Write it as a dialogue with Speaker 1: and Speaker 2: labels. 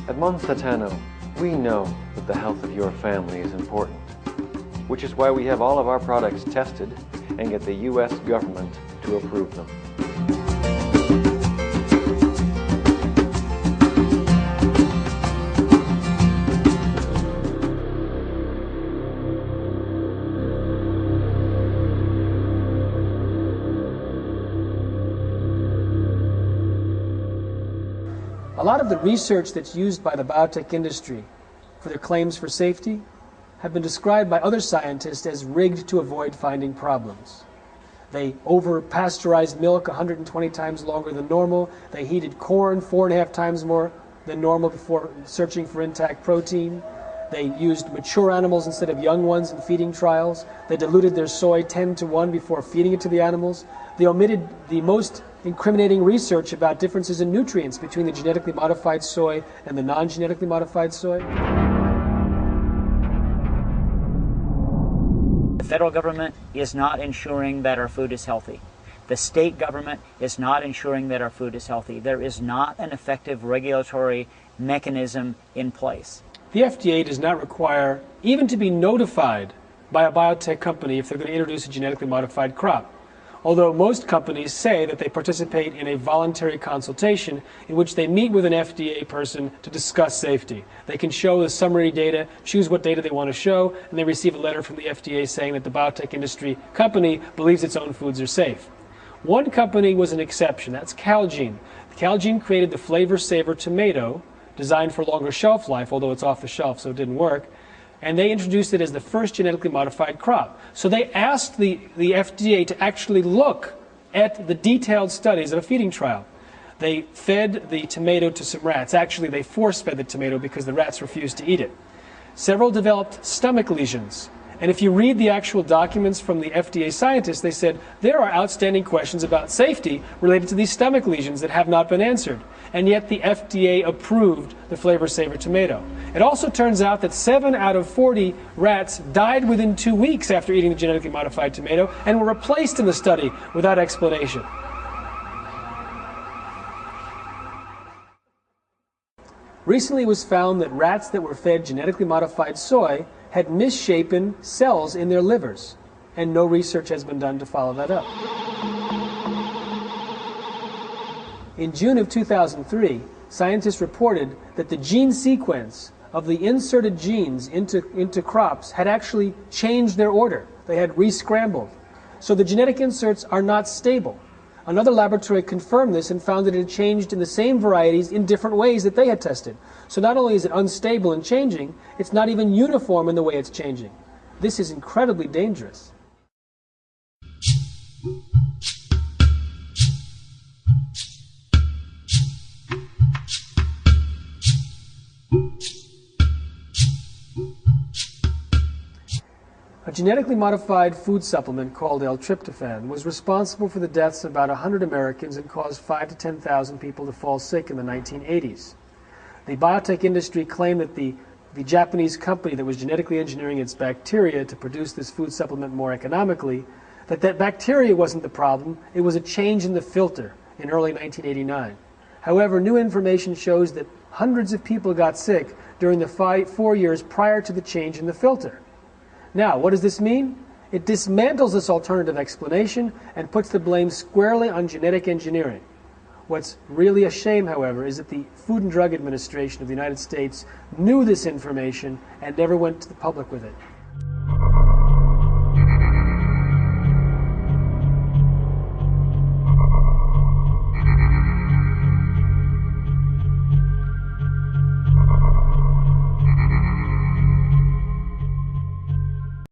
Speaker 1: At Monsatano, we know that the health of your family is important, which is why we have all of our products tested and get the U.S. government to approve them.
Speaker 2: A lot of the research that's used by the biotech industry for their claims for safety have been described by other scientists as rigged to avoid finding problems. They over-pasteurized milk 120 times longer than normal. They heated corn 4.5 times more than normal before searching for intact protein. They used mature animals instead of young ones in feeding trials. They diluted their soy 10-to-1 before feeding it to the animals. They omitted the most incriminating research about differences in nutrients between the genetically modified soy and the non-genetically modified soy.
Speaker 3: The federal government is not ensuring that our food is healthy. The state government is not ensuring that our food is healthy. There is not an effective regulatory mechanism in place.
Speaker 2: The FDA does not require even to be notified by a biotech company if they're going to introduce a genetically modified crop, although most companies say that they participate in a voluntary consultation in which they meet with an FDA person to discuss safety. They can show the summary data, choose what data they want to show, and they receive a letter from the FDA saying that the biotech industry company believes its own foods are safe. One company was an exception. That's Calgene. Calgene created the Flavor Saver tomato, designed for longer shelf life, although it's off the shelf, so it didn't work. And they introduced it as the first genetically modified crop. So they asked the FDA to actually look at the detailed studies of a feeding trial. They fed the tomato to some rats. Actually, they force-fed the tomato because the rats refused to eat it. Several developed stomach lesions. And if you read the actual documents from the FDA scientists, they said there are outstanding questions about safety related to these stomach lesions that have not been answered. And yet the FDA approved the Flavor Saver tomato. It also turns out that 7 out of 40 rats died within 2 weeks after eating the genetically modified tomato and were replaced in the study without explanation. Recently it was found that rats that were fed genetically modified soy had misshapen cells in their livers, and no research has been done to follow that up. In June of 2003, scientists reported that the gene sequence of the inserted genes into crops had actually changed their order. They had re-scrambled. So the genetic inserts are not stable. Another laboratory confirmed this and found that it had changed in the same varieties in different ways that they had tested. So not only is it unstable and changing, it's not even uniform in the way it's changing. This is incredibly dangerous. A genetically modified food supplement called L-tryptophan was responsible for the deaths of about 100 Americans and caused 5,000 to 10,000 people to fall sick in the 1980s. The biotech industry claimed that the Japanese company that was genetically engineering its bacteria to produce this food supplement more economically, that bacteria wasn't the problem, it was a change in the filter in early 1989. However, new information shows that hundreds of people got sick during the 4 years prior to the change in the filter. Now, what does this mean? It dismantles this alternative explanation and puts the blame squarely on genetic engineering. What's really a shame, however, is that the Food and Drug Administration of the United States knew this information and never went to the public with it.